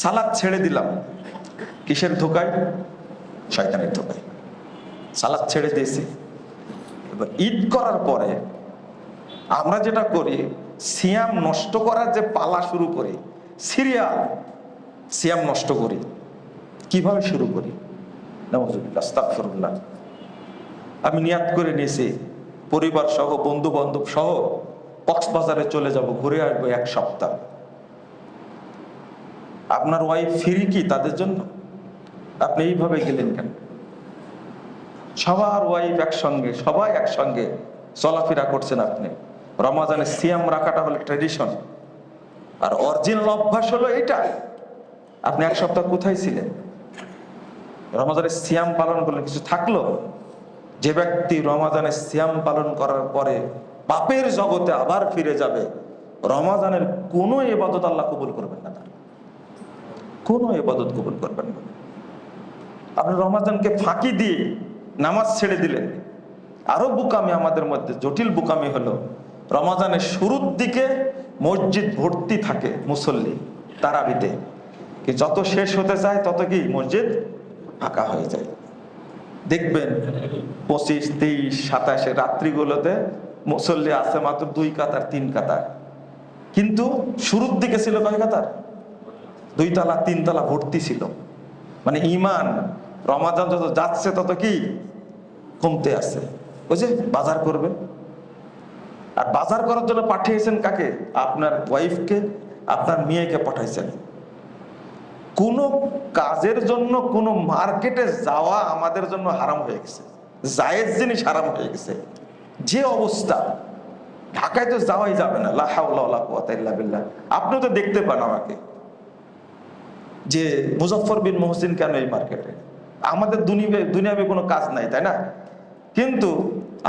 সালাদ ছেড়ে দিলাম, কিসের ধোকায়? শয়তানের ধোকায়। সালাদ ছেড়ে দিয়েছি। এবার ঈদ করার পরে আমরা যেটা করি, সিয়াম নষ্ট করার যে পালা শুরু করি, সিরিয়াল সিয়াম নষ্ট করি। কিভাবে শুরু করি? নাউযুবিল্লাহ, আস্তাগফিরুল্লাহ। আমি নিয়াত করে নিয়েছি পরিবার সহ, বন্ধু বান্ধব সহ কক্সবাজারে চলে যাব, ঘুরে আসবো 1 সপ্তাহ। আপনার ওয়াইফ ফ্রি কি তাদের জন্য? আপনি এইভাবে গেলেন কেন? সবার ওয়াইফ একসঙ্গে, সবাই একসঙ্গে চলাফেরা করছেন। আপনি রমাজানে সিয়াম রাখাটা হলো ট্র্যাডিশন, আর অরিজিনাল অভ্যাস হলো এটা। আপনি 1 সপ্তাহ কোথায় ছিলেন? রমাজানের সিয়াম পালন করলেন, কিছু থাকলো? যে ব্যক্তি রমাজানের সিয়াম পালন করার পরে পাপের জগতে আবার ফিরে যাবে, রমাজানের কোনো ইবাদত আল্লাহ কবুল করবেন না, তার কোনো ইবাদত কবুল করবেন না। আপনি রমাজানকে ফাঁকি দিয়ে নামাজ ছেড়ে দিলেন। আরো বুকামি আমাদের মধ্যে, জটিল বুকামি হলো, রমাজানের শুরুর দিকে মসজিদ ভর্তি থাকে মুসল্লি তারাবিতে, কি যত শেষ হতে চায় তত কি মসজিদ ফাঁকা হয়ে যায়। দেখবেন 25, 23, 27 রাত্রিগুলোতে মুসল্লি আছে মাত্র 2 কাতার 3 কাতার, কিন্তু শুরুর দিকে ছিল কয় কাতার? 2 তলা 3 তলা ভর্তি ছিল। মানে ইমান রমাজান যত যাচ্ছে তত কি কমতে আছে। ওই যে বাজার করবে, আর বাজার করার জন্য পাঠিয়েছেন কাকে? আপনার ওয়াইফকে, আপনার মেয়েকে পাঠাইছেন। কোন কাজের জন্য কোন মার্কেটে যাওয়া আমাদের জন্য হারাম হয়ে গেছে, জায়েজ জিনিস হারাম হয়ে গেছে। যে অবস্থা, ঢাকায় তো যাওয়াই যাবে না, লা হাওলা ওয়ালা কুওয়াতা ইল্লা বিল্লাহ। আপনি তো দেখতে পান আমাকে যে মুজফফর বিন মহসিন কেন এই মার্কেটে? আমাদের দুনিয়াবে কোনো কাজ নাই, তাই না? কিন্তু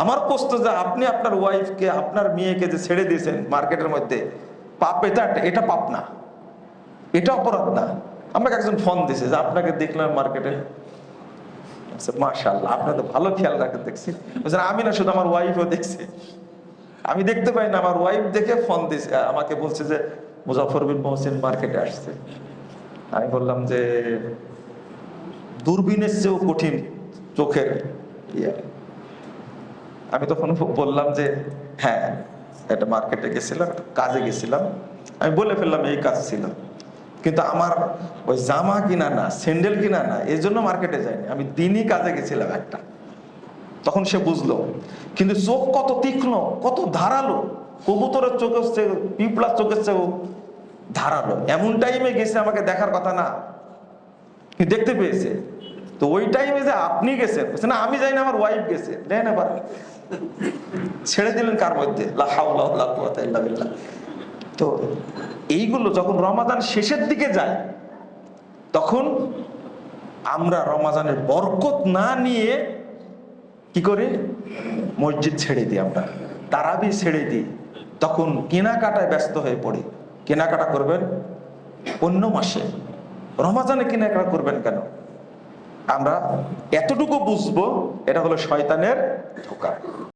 আমার প্রশ্ন যে আপনি আপনার ওয়াইফকে, আপনার মেয়েকে যে ছেড়ে দিয়েছেন মার্কেটের মধ্যে, পাপ এটা পাপ না, এটা অপরাধ না? আমাকে একজন ফোন দিয়েছে যে আপনাকে দেখলাম মার্কেটে। মাশাআল্লাহ, আপনার তো ভালো খেয়াল রাখেন দেখছি। আমি না, শুধু আমার ওয়াইফও দেখছি। আমি দেখতে পাই না, আমার ওয়াইফ দেখে ফোন দিয়েছে, আমাকে বলছে যে মুজফফর বিন মহসিন মার্কেটে আসছে। আমি বললাম যে দূরবীনের চেয়েও কঠিন চোখের ইয়ে। আমি তখন বললাম যে হ্যাঁ, এটা মার্কেটে গেছিলাম, কাজে গেছিলাম। আমি বলে ফেললাম এই কাজ ছিল, কিন্তু আমার ওই জামা কিনা না, স্যান্ডেল কিনা না, এই জন্য মার্কেটে যাইনি, আমি দিনই কাজে গেছিলাম একটা। তখন সে বুঝলো। কিন্তু চোখ কত তীক্ষ্ণ, কত ধারালো, কবুতরের চোখের চেয়ে, পিঁপড়ার চোখের চেয়েও ধারালো। এমন টাইমে গেছে, আমাকে দেখার কথা না, কিন্তু দেখতে পেয়েছে। তো ওই টাইমে যে আপনি গেছেন, না আমি যাই না, আমার ওয়াইফ গেছে, দেন এবার ছেড়ে দিলেন কার মধ্যে? লা হাওলা ওয়ালা কুওয়াতা ইল্লা বিল্লাহ। তো এইগুলো যখন রমাদান শেষের দিকে যায়, তখন আমরা রমাদানের বরকত না নিয়ে কি করি? মসজিদ ছেড়ে দিই, আমরা তারাবি ছেড়ে দিই। তখন কেনাকাটায় ব্যস্ত হয়ে পড়ি। কেনাকাটা করবেন অন্য মাসে, রমাজানে কেনাকাটা করবেন কেন? আমরা এতটুকু বুঝবো, এটা হলো শয়তানের ধোঁকা।